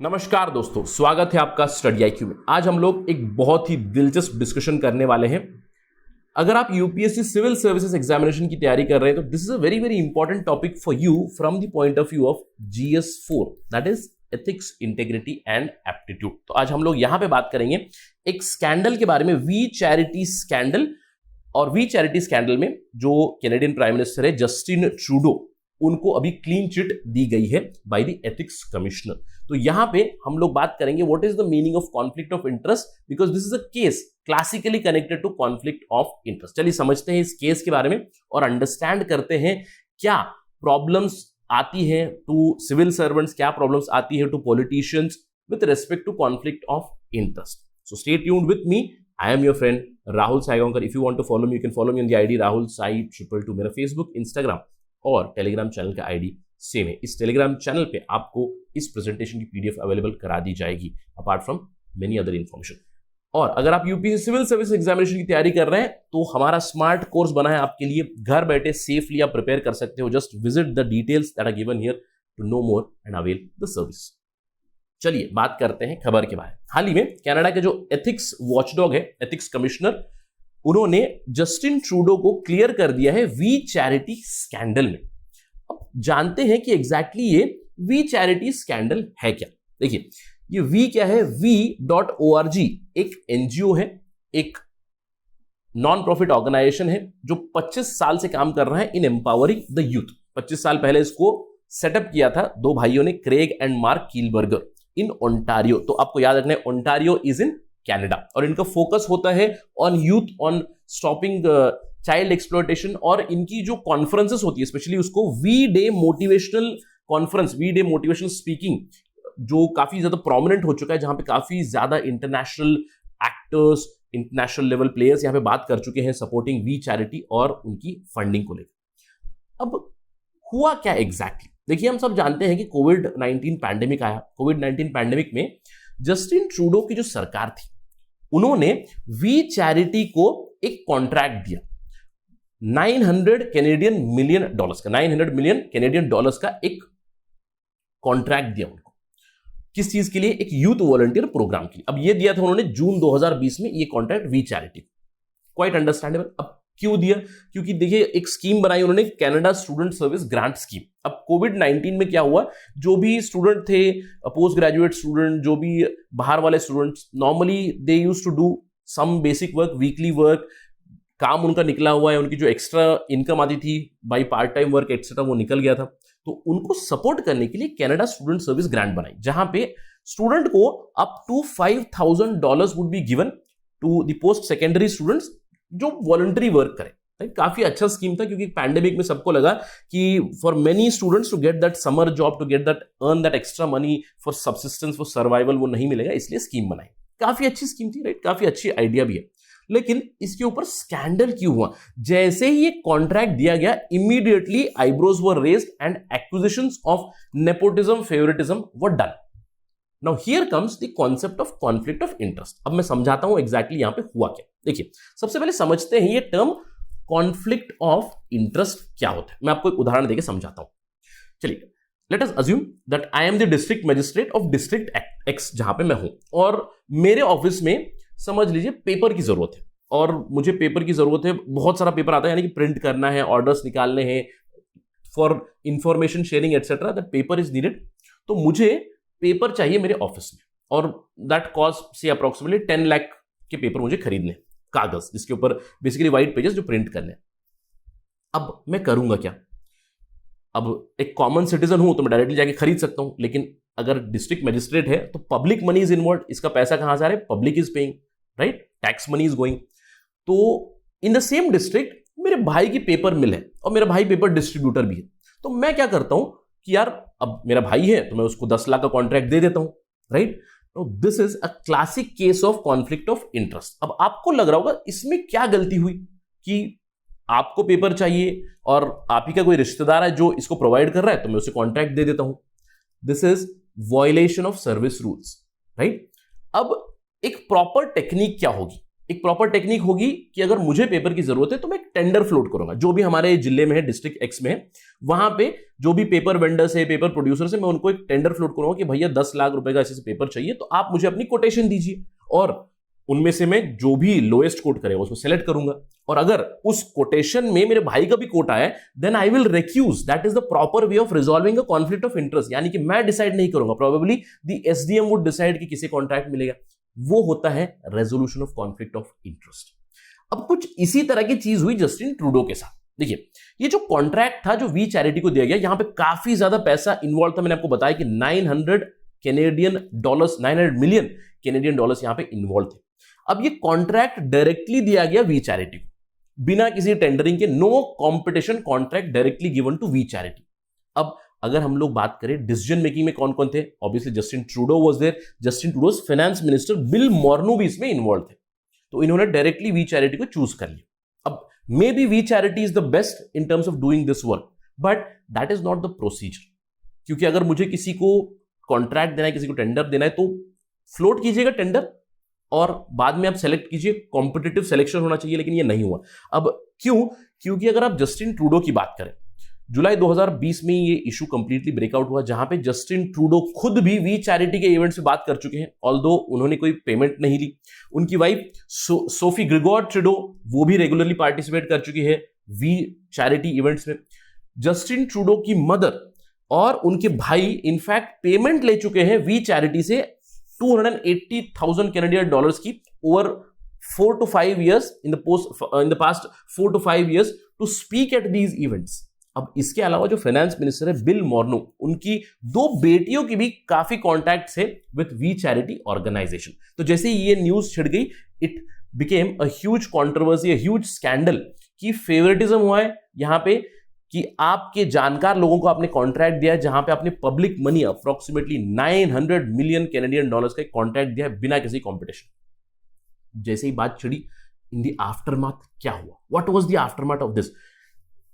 नमस्कार दोस्तों, स्वागत है आपका स्टडी आईक्यू में। आज हम लोग एक बहुत ही दिलचस्प डिस्कशन करने वाले हैं। अगर आप यूपीएससी सिविल सर्विसेज एग्जामिनेशन की तैयारी कर रहे हैं तो this is a very very important topic for you from the point of view of GS4, that is ethics, integrity and aptitude. तो आज हम लोग यहां पे बात करेंगे एक स्कैंडल के बारे में, वी चैरिटी स्कैंडल। और वी चैरिटी स्कैंडल में जो कैनेडियन प्राइम मिनिस्टर है जस्टिन ट्रूडो, उनको अभी क्लीन चिट दी गई है बाय द एथिक्स कमिश्नर। तो यहां पे हम लोग बात करेंगे what is the meaning of conflict of interest, because this is a case classically connected to conflict of interest. चलिए समझते हैं इस केस के बारे में और अंडरस्टैंड करते हैं क्या प्रॉब्लम्स आती है टू सिविल सर्वेंट्स, क्या प्रॉब्लम्स आती है to politicians with respect to conflict of interest. So stay tuned with me, I am your friend Rahul Saigaonkar. If you want to follow me, you can follow me on the ID Rahul Sai 222। मेरा Facebook, Instagram और Telegram channel का ID same है। इस Telegram channel पे आपको इस presentation की PDF available करा दी जाएगी, apart from many other information. और अगर आप यूपीएससी सिविल सर्विस एग्जामिनेशन की तैयारी कर रहे हैं तो हमारा स्मार्ट कोर्स बना है आपके लिए। घर बैठे सेफली आप प्रिपेयर कर सकते हो। Just visit the details that are given here to know more and avail the service. चलिए बात करते हैं खबर के बारे में। हाल ही में कनाडा के जो एथिक्स वॉचडॉग है, एथिक्स कमिश्नर, उन्होंने जस्टिन ट्रूडो को क्लियर कर दिया है वी चैरिटी स्कैंडल में। अब जानते हैं कि एग्जैक्टली ये वी चैरिटी स्कैंडल है क्या। देखिए ये वी क्या है, v.org एक एनजीओ है, एक नॉन प्रॉफिट ऑर्गेनाइजेशन है जो 25 साल से काम कर रहा है इन एम्पावरिंग द यूथ। 25 साल पहले इसको सेटअप किया था दो भाइयों ने, Craig and Marc Kielburger, in Ontario. तो आपको याद रखना है ओंटारियो इज इन कनाडा। और इनका फोकस होता है on youth, on stopping child exploitation. और इनकी जो कॉन्फ्रेंसेस होती है, स्पेशली उसको We Day motivational conference, We Day motivational speaking, जो काफी ज्यादा प्रोमिनेंट हो चुका है, जहां पे काफी ज्यादा international actors, international level players यहां पे बात कर चुके हैं सपोर्टिंग वी चैरिटी और उनकी फंडिंग को लेकर। अब हुआ क्या एग्जैक्टली? देखिए हम सब जानते हैं कि कोविड-19 पैंडेमिक आया। कोविड-19 पैंडेमिक में जस्टिन ट्रूडो की जो सरकार थी, उन्होंने वी चैरिटी को एक कॉन्ट्रैक्ट दिया 900 कैनेडियन मिलियन डॉलर्स का, 900 मिलियन कैनेडियन डॉलर्स का एक कॉन्ट्रैक्ट दिया उनको। किस चीज के लिए? एक यूथ वॉलंटियर प्रोग्राम के लिए। अब ये दिया था उन्होंने जून 2020 में, ये contract We Charity. Quite understandable. अब क्यों दिया? क्योंकि देखिए एक स्कीम बनाई उन्होंने, Canada student service grant scheme. अब कोविड-19 में क्या हुआ, जो भी स्टूडेंट थे, पोस्ट ग्रेजुएट स्टूडेंट, जो भी बाहर वाले students, normally they used to do some basic work, weekly work, काम उनका निकला हुआ है, उनकी जो एक्स्ट्रा इनकम आती थी by part time work etcetera, वो निकल गया था। तो उनको सपोर्ट करने के लिए कनाडा स्टूडेंट सर्विस ग्रांट बनाई, जहां पे स्टूडेंट को up to $5,000 would be given to the post secondary students जो वॉलंटरी वर्क करें। काफी अच्छा स्कीम था, क्योंकि पैंडेमिक में सबको लगा कि for many students to get that summer job, to get that earn that extra money for subsistence, for survival, वो नहीं मिलेगा, इसलिए स्कीम बनाई। काफी अच्छी स्कीम थी, राइट, काफी अच्छी आइडिया भी है। लेकिन इसके ऊपर स्कैंडल क्यों हुआ? जैसे ही ये कॉन्ट्रैक्ट दिया गया, immediately eyebrows were raised and acquisitions of nepotism, favouritism were done. Now here comes the concept of conflict of interest. अब मैं समझाता हूं एग्जैक्टली यहां पे हुआ क्या। देखिए सबसे पहले समझते हैं ये टर्म कॉन्फ्लिक्ट ऑफ इंटरेस्ट क्या होता है। मैं आपको एक उदाहरण देकर समझाता हूं। चलिए, let us assume that I am the district magistrate of district x, जहां पे मैं हूं, और मेरे ऑफिस में समझ लीजिए पेपर की जरूरत है, और मुझे पेपर की जरूरत है, बहुत सारा पेपर आता है, यानी कि प्रिंट करना है, ऑर्डर्स निकालने हैं, for information sharing etcetera, that paper is needed. तो मुझे पेपर चाहिए मेरे ऑफिस में, और दैट कॉस्ट से अप्रोक्सीमेटली 10 लाख के पेपर मुझे खरीदने, कागज जिसके ऊपर बेसिकली व्हाइट पेजेस जो प्रिंट करने। अब मैं करूंगा क्या? अब एक कॉमन सिटीजन हूं तो मैं डायरेक्टली जाके खरीद सकता हूं, लेकिन अगर डिस्ट्रिक्ट मजिस्ट्रेट है तो पब्लिक मनी इज इन्वॉल्व। इसका पैसा कहां से आ रहा है? Public is paying, right, tax money is going. तो इन द सेम डिस्ट्रिक्ट मेरे भाई की पेपर मिल है, और मेरा भाई पेपर डिस्ट्रीब्यूटर भी है। तो मैं क्या करता हूं कि यार अब मेरा भाई है तो मैं उसको 10 लाख का कॉन्ट्रैक्ट दे देता हूं, राइट। तो this is a classic case of conflict of interest. अब आपको लग रहा होगा इसमें क्या गलती हुई कि आपको पेपर चाहिए और आप ही का कोई रिश्तेदार है जो इसको प्रोवाइड कर रहा है, तो मैं उसे कॉन्ट्रैक्ट दे देता हूं। This is violation of service rules, right. अब एक प्रॉपर टेक्निक क्या होगी? एक प्रॉपर टेक्निक होगी कि अगर मुझे पेपर की जरूरत है तो मैं एक टेंडर फ्लोट करूंगा, जो भी हमारे जिले में है, डिस्ट्रिक्ट एक्स में है, वहां पे जो भी पेपर वेंडर्स है, पेपर प्रोड्यूसर्स है, मैं उनको एक टेंडर फ्लोट करूंगा कि भैया 10 लाख रुपए का ऐसे पेपर चाहिए, तो आप मुझे अपनी कोटेशन दीजिए, और उनमें से मैं जो भी लोएस्ट कोट करेगा उसको सेलेक्ट करूंगा। और अगर उस कोटेशन में मेरे भाई का भी कोट आया, then I will recuse. That is the proper way of resolving a conflict of interest. यानी कि मैं डिसाइड नहीं करूंगा, probably the SDM would decide कि किसे कॉन्ट्रैक्ट मिलेगा। वो होता है resolution of conflict of interest. अब कुछ इसी तरह की चीज हुई जस्टिन ट्रूडो के साथ। देखिए, ये जो कॉन्ट्रैक्ट था जो वी चैरिटी को दिया गया, यहां पे काफी ज्यादा पैसा इन्वॉल्व था। मैंने आपको बताया कि 900 मिलियन कैनेडियन डॉलर्स यहां पे इन्वॉल्व थे। अब ये कॉन्ट्रैक्ट डायरेक्टली दिया गया वी चैरिटी को, बिना किसी टेंडरिंग के, no competition, contract directly given to We Charity. अब अगर हम लोग बात करें डिसीजन मेकिंग में कौन कौन थे, obviously Justin Trudeau was there, Justin Trudeau's finance minister Bill Morneau भी इसमें इन्वॉल्व थे, तो इन्होंने डायरेक्टली वी चैरिटी को चूज कर लिया। अब मे बी वी Charity is the best in terms of doing this work, but that is not the procedure. क्योंकि अगर मुझे किसी को कॉन्ट्रैक्ट देना है, किसी को टेंडर देना है, तो फ्लोट कीजिएगा टेंडर और बाद में आप सेलेक्ट कीजिए, कॉम्पिटिटिव सिलेक्शन होना चाहिए, लेकिन ये नहीं हुआ। अब क्यों? क्योंकि अगर आप जस्टिन ट्रूडो की बात करें, जुलाई 2020 में ये इशू कंप्लीटली ब्रेकआउट हुआ, जहां पे जस्टिन ट्रूडो खुद भी वी चैरिटी के इवेंट से बात कर चुके हैं, ऑल्दो उन्होंने कोई पेमेंट नहीं ली। उनकी वाइफ सोफी ग्रिगोर ट्रूडो, वो भी रेगुलरली पार्टिसिपेट कर चुकी है वी चैरिटी इवेंट्स में। जस्टिन ट्रूडो की मदर और उनके भाई इनफैक्ट पेमेंट ले चुके हैं वी चैरिटी से 280,000 कैनेडियन डॉलर्स की over 4 to 5 years in the past 4 to 5 years to speak at these events। अब इसके अलावा जो फाइनेंस मिनिस्टर है बिल मॉर्नो, उनकी 2 बेटियों की भी काफी कॉन्टैक्ट्स है विद वी चैरिटी ऑर्गेनाइजेशन। तो जैसे ही ये न्यूज छिड़ गई, it became a huge controversy, a huge scandal कि फेवरेटिज्म हुआ है यहां पे, कि आपके जानकार लोगों को आपने कॉन्ट्रैक्ट दिया है, जहां पे आपने public money approximately 900 million Canadian dollars का कॉन्ट्रैक्ट दिया है बिना किसी कॉम्पिटिशन। जैसे ही बात छिड़ी, इन द आफ्टरमाथ क्या हुआ, what was the aftermath of this?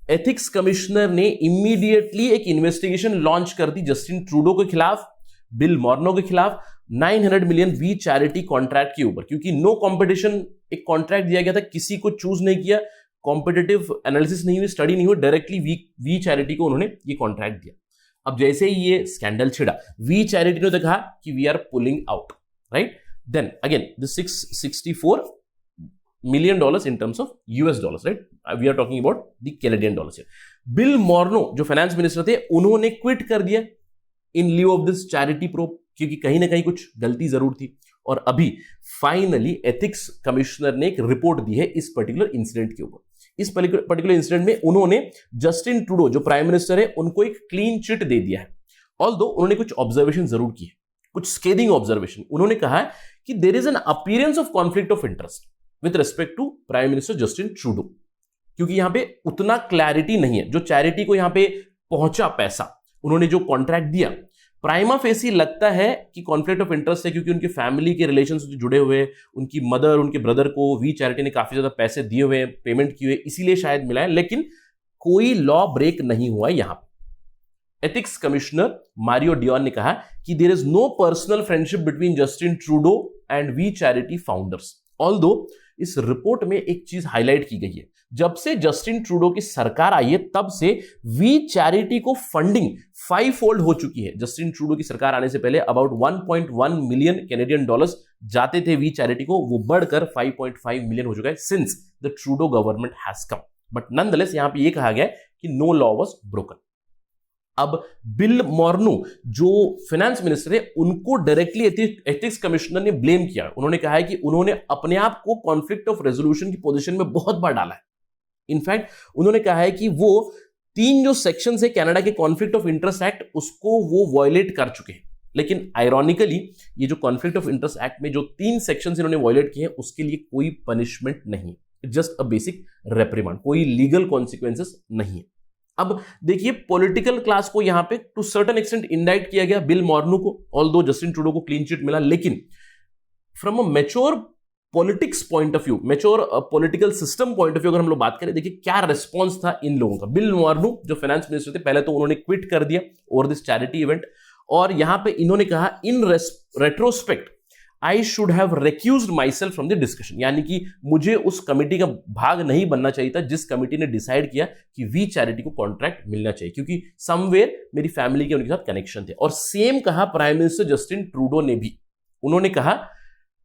Ethics commissioner ने इमीडिएटली एक इन्वेस्टिगेशन लॉन्च कर दी जस्टिन ट्रूडो के खिलाफ, बिल मॉर्नो के खिलाफ, 900 मिलियन वी चैरिटी कॉन्ट्रैक्ट के ऊपर। क्योंकि नो कॉम्पिटिशन, एक कॉन्ट्रैक्ट दिया गया था, किसी को चूज नहीं किया, कॉम्पिटिटिव एनालिसिस नहीं हुई, स्टडी नहीं हुई, डायरेक्टली वी चैरिटी को उन्होंने ये कॉन्ट्रैक्ट दिया। अब जैसे ही ये स्कैंडल छिड़ा, वी चैरिटी ने तो कहा कि we are pulling out, right? Then again the $664 million in terms of US dollars, right? We are talking about the Canadian dollars here. Bill Morneau जो फाइनेंस मिनिस्टर थे, उन्होंने क्विट कर दिया in lieu of this charity probe, क्योंकि कहीं ना कहीं कुछ गलती जरूर थी। और अभी फाइनली एथिक्स कमिश्नर ने एक रिपोर्ट दी है इस पर्टिकुलर इंसिडेंट के ऊपर। इस पर्टिकुलर इंसिडेंट में उन्होंने जस्टिन ट्रूडो जो प्राइम मिनिस्टर है, उनको एक क्लीन चिट दे दिया है, ऑल्दो उन्होंने कुछ ऑब्जर्वेशन जरूर की है, कुछ स्केदिंग ऑब्जर्वेशन। उन्होंने कहा है कि there is an appearance of conflict of interest with respect to prime minister Justin Trudeau, क्योंकि यहां पे उतना क्लैरिटी नहीं है। जो चैरिटी को यहां पे पहुंचा पैसा, उन्होंने जो कॉन्ट्रैक्ट दिया, प्राइमा फेसी लगता है कि कॉन्फ्लिक्ट ऑफ इंटरेस्ट है, क्योंकि उनके फैमिली के रिलेशन से जुड़े हुए, उनकी मदर, उनके ब्रदर को वी चैरिटी ने काफी ज्यादा पैसे दिए हुए, पेमेंट किए हुए, इसीलिए शायद मिला है, लेकिन कोई लॉ ब्रेक नहीं हुआ यहां पे। एथिक्स कमिश्नर मारियो डियोन ने कहा कि there is no personal friendship between Justin Trudeau and We Charity founders. Although इस रिपोर्ट में एक चीज हाईलाइट की गई है, जब से जस्टिन ट्रूडो की सरकार आई है, तब से वी चैरिटी को फंडिंग 5-fold हो चुकी है। जस्टिन ट्रूडो की सरकार आने से पहले अबाउट 1.1 मिलियन कैनेडियन डॉलर्स जाते थे वी चैरिटी को, वो बढ़कर 5.5 मिलियन हो चुका है since the Trudeau government has come. But nonetheless यहां पे ये कहा गया कि नो लॉ वाज ब्रोकन। अब बिल मॉर्नो जो फाइनेंस मिनिस्टर है, उनको डायरेक्टली एथिक्स कमिश्नर ने ब्लेम किया। उन्होंने कहा है कि उन्होंने अपने आप को कॉन्फ्लिक्ट ऑफ रेजोल्यूशन की पोजीशन में बहुत बार डाला है। इनफैक्ट उन्होंने कहा है कि वो 3 जो सेक्शन है कनाडा के कॉन्फ्लिक्ट ऑफ इंटरेस्ट एक्ट, उसको वो वायलेट कर चुके हैं। लेकिन आयरॉनिकली ये जो कॉन्फ्लिक्ट ऑफ इंटरेस्ट एक्ट में जो 3 सेक्शन इन्होंने वायलेट किए हैं, उसके लिए कोई पनिशमेंट नहीं है, इट्स जस्ट अ बेसिक रेप्रिमांड, कोई लीगल कॉन्सिक्वेंसेस नहीं है। अब देखिए, पॉलिटिकल क्लास को यहां पे टू सर्टेन एक्सटेंट इंडाइट किया गया, बिल मॉर्नो को, ऑल्दो जस्टिन ट्रूडो को क्लीन चिट मिला, लेकिन from a mature politics point of view, mature political system point of view अगर हम लोग बात करें, देखिए क्या रिस्पॉन्स था इन लोगों का। बिल मॉर्नो जो फाइनेंस मिनिस्टर थे, पहले तो उन्होंने क्विट कर दिया ओवर दिस चैरिटी इवेंट, और यहां पे इन्होंने कहा in retrospect I should have recused myself from the discussion, यानी कि मुझे उस कमिटी का भाग नहीं बनना चाहिए था जिस कमिटी ने डिसाइड किया कि वी चैरिटी को कॉन्ट्रैक्ट मिलना चाहिए, क्योंकि समवेयर मेरी फैमिली के उनके साथ कनेक्शन थे। और सेम कहा प्राइम मिनिस्टर जस्टिन ट्रूडो ने भी, उन्होंने कहा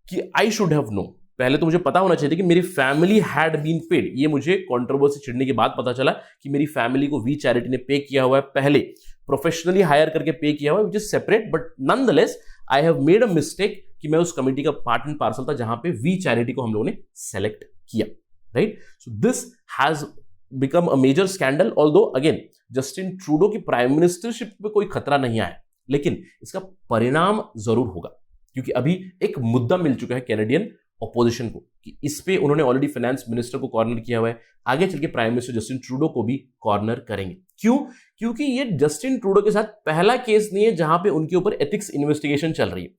कि आई शुड हैव नो, पहले तो मुझे पता होना चाहिए था कि मेरी फैमिली हैड बीन पेड। ये मुझे कंट्रोवर्सी छिड़ने के बाद पता चला कि मेरी फैमिली को वी चैरिटी ने पे किया हुआ है, पहले प्रोफेशनली हायर करके पे किया हुआ है, which is separate, but nonetheless I have made a mistake कि मैं उस कमिटी का पार्ट एंड पार्सल था जहां पे वी चैरिटी को हम लोगों ने सेलेक्ट किया, right. So this has become a major scandal, although again Justin Trudeau की प्राइम मिनिस्टरशिप पे कोई खतरा नहीं आया, लेकिन इसका परिणाम जरूर होगा, क्योंकि अभी एक मुद्दा मिल चुका है कैनेडियन ऑपोजिशन को कि इस पे उन्होंने ऑलरेडी फाइनेंस मिनिस्टर को कॉर्नर किया हुआ है, आगे चल के प्राइम मिनिस्टर जस्टिन ट्रूडो को भी कॉर्नर करेंगे। क्यों? क्योंकि ये जस्टिन ट्रूडो के साथ पहला केस नहीं है जहां पे उनके ऊपर एथिक्स इन्वेस्टिगेशन चल रही है,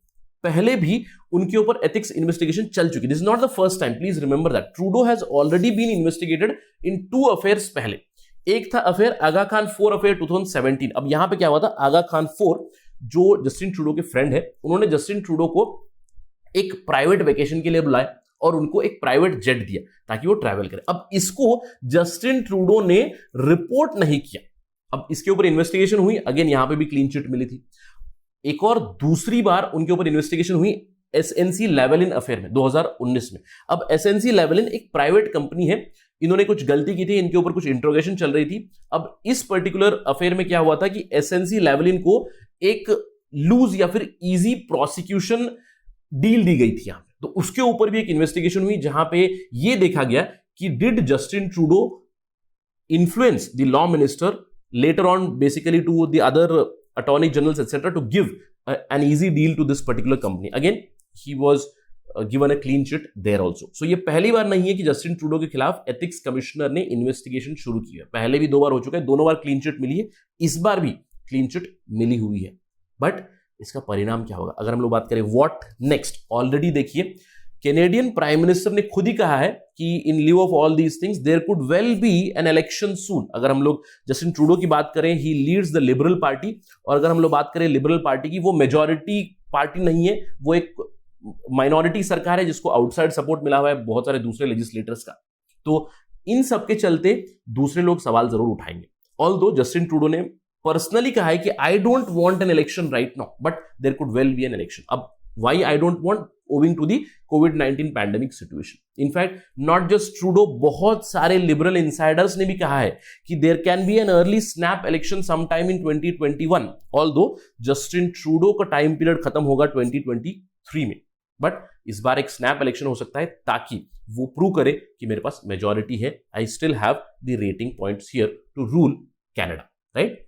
पहले भी उनके ऊपर एथिक्स इन्वेस्टिगेशन चल चुकी है। This is not the first time, please remember that Trudeau has already been investigated in 2 affairs पहले। एक था अफेयर आगा खान 4 अफेयर 2017। अब यहां पे क्या हुआ था, आगा खान 4 जो जस्टिन ट्रूडो के फ्रेंड है, उन्होंने जस्टिन ट्रूडो को एक प्राइवेट वेकेशन के लिए बुलाया और उनको एक प्राइवेट जेट दिया ताकि वो ट्रैवल करे। अब इसको जस्टिन ट्रूडो ने रिपोर्ट नहीं किया, अब इसके ऊपर इन्वेस्टिगेशन हुई, अगेन यहां पे भी क्लीन चिट मिली थी। एक और दूसरी बार उनके ऊपर इन्वेस्टिगेशन हुई एसएनसी लेवलिन अफेयर में 2019 में। अब एसएनसी लेवलिन एक प्राइवेट कंपनी है, इन्होंने कुछ गलती की थी, इनके ऊपर कुछ इंट्रोगेशन चल रही थी। अब इस पर्टिकुलर अफेयर में क्या हुआ था कि एसएनसी लेवलिन को एक लूज या फिर इजी प्रोसिक्यूशन डील दी गई थी यहां पे, तो उसके ऊपर भी एक इन्वेस्टिगेशन हुई जहां पे ये देखा गया कि did Justin Trudeau influence the law minister later on basically to the other attorney generals etc to give an easy deal to this particular company. Again he was given a clean sheet there also. So ये पहली बार नहीं है कि Justin Trudeau के खिलाफ ethics commissioner ने investigation शुरू की है, पहले भी 2 बार हो चुका है, दोनों बार क्लीन चिट मिली है, इस बार भी क्लीन चिट मिली हुई है। बट इसका परिणाम क्या होगा अगर हम लोग बात करें व्हाट नेक्स्ट, ऑलरेडी देखिए कैनेडियन प्राइम मिनिस्टर ने खुद ही कहा है कि in lieu of all these things there could well be an election soon. अगर हम लोग जस्टिन ट्रूडो की बात करें, he leads the Liberal Party, और अगर हम लोग बात करें लिबरल पार्टी की, वो मेजॉरिटी पार्टी नहीं है, वो एक माइनॉरिटी सरकार है जिसको आउटसाइड सपोर्ट मिला हुआ है बहुत सारे दूसरे लेजिस्लेटर्स का। तो इन सब के चलते दूसरे लोग सवाल जरूर उठाएंगे। ऑल्दो जस्टिन ट्रूडो ने पर्सनली कहा है कि I don't want an election right now, but there could well be an election. अब why I don't want, owing to the COVID-19 pandemic situation. In fact not just Trudeau, बहुत सारे liberal insiders ने भी कहा है कि there can be an early snap election sometime in 2021, although Justin Trudeau का time period खत्म होगा 2023 में, बट इस बार एक स्नैप इलेक्शन हो सकता है ताकि वो प्रूव करे कि मेरे पास मेजॉरिटी है, I still have the rating points here to rule Canada, right.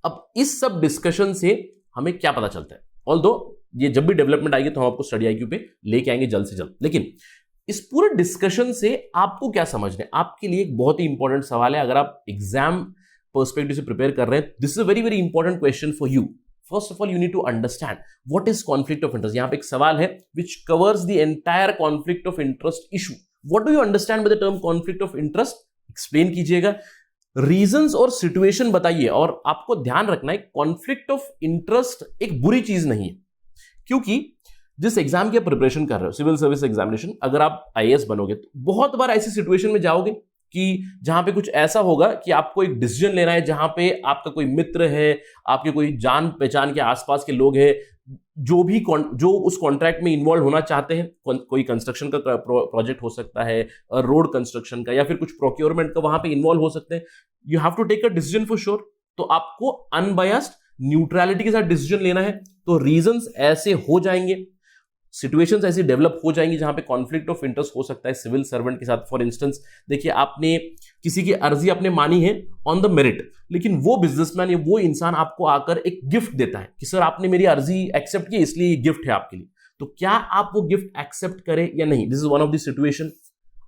अब इस सब डिस्कशन से हमें क्या पता चलता है, ऑल्दो ये जब भी डेवलपमेंट आएगी तो हम आपको स्टडी आईक्यू पे लेके आएंगे जल्द से जल्द, लेकिन इस पूरे डिस्कशन से आपको क्या समझना है, आपके लिए एक बहुत ही इंपॉर्टेंट सवाल है। अगर आप एग्जाम पर्सपेक्टिव से प्रिपेयर कर रहे हैं, this is a very very important question for you. First of all you need to understand what is conflict of interest. यहां पे एक सवाल है which covers the entire conflict of interest issue. What do you understand by the term conflict of interest, explain कीजिएगा, reasons और situation बताइए। और आपको ध्यान रखना है कॉन्फ्लिक्ट ऑफ इंटरेस्ट एक बुरी चीज नहीं है, क्योंकि जिस एग्जाम की आप प्रिपरेशन कर रहे हो, सिविल सर्विस एग्जामिनेशन, अगर आप आईएएस बनोगे तो बहुत बार ऐसी सिचुएशन में जाओगे कि जहां पे कुछ ऐसा होगा कि आपको एक डिसीजन लेना है, जहां पे आपका कोई मित्र है, आपके कोई जान पहचान के आसपास के लोग हैं जो उस कॉन्ट्रैक्ट में इन्वॉल्व होना चाहते हैं। कोई कंस्ट्रक्शन का प्रोजेक्ट हो सकता है, रोड कंस्ट्रक्शन का, या फिर कुछ प्रोक्योरमेंट का, वहां पे इन्वॉल्व हो सकते हैं। You have to take a decision for sure. तो आपको अनबायस्ड न्यूट्रलिटी के साथ डिसीजन लेना है। तो रीजंस ऐसे हो जाएंगे, सिचुएशंस ऐसी डेवलप हो जाएंगी जहां पे कॉन्फ्लिक्ट ऑफ इंटरेस्ट हो सकता है सिविल सर्वेंट के साथ। फॉर इंस्टेंस देखिए, आपने किसी की अर्जी आपने मानी है ऑन द मेरिट, लेकिन वो बिजनेसमैन या वो इंसान आपको आकर एक गिफ्ट देता है कि सर आपने मेरी अर्जी एक्सेप्ट की, इसलिए ये गिफ्ट है आपके लिए। तो क्या आप वो गिफ्ट एक्सेप्ट करें या नहीं, this is one of the situation.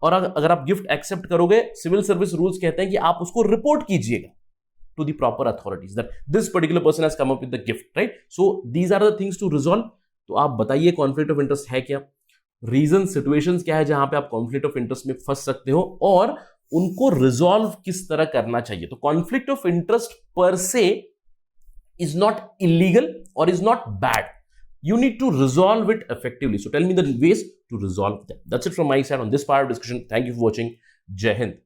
और अगर आप गिफ्ट एक्सेप्ट करोगे, सिविल सर्विस रूल्स कहते हैं कि आप उसको रिपोर्ट कीजिएगा to the proper authorities that this particular person has come up with the gift, right? So these are the things to resolve. तो आप बताइए कॉन्फ्लिक्ट ऑफ इंटरेस्ट है क्या, रीजन सिचुएशंस क्या है जहां पे आप कॉन्फ्लिक्ट ऑफ इंटरेस्ट में फंस सकते हो, और उनको रिजॉल्व किस तरह करना चाहिए। तो कॉन्फ्लिक्ट ऑफ इंटरेस्ट पर से इज नॉट इलीगल और is not bad, you need to resolve it effectively. So tell me the ways to resolve them. That's it from my side on this part of discussion. Thank you for watching. Jai Hind.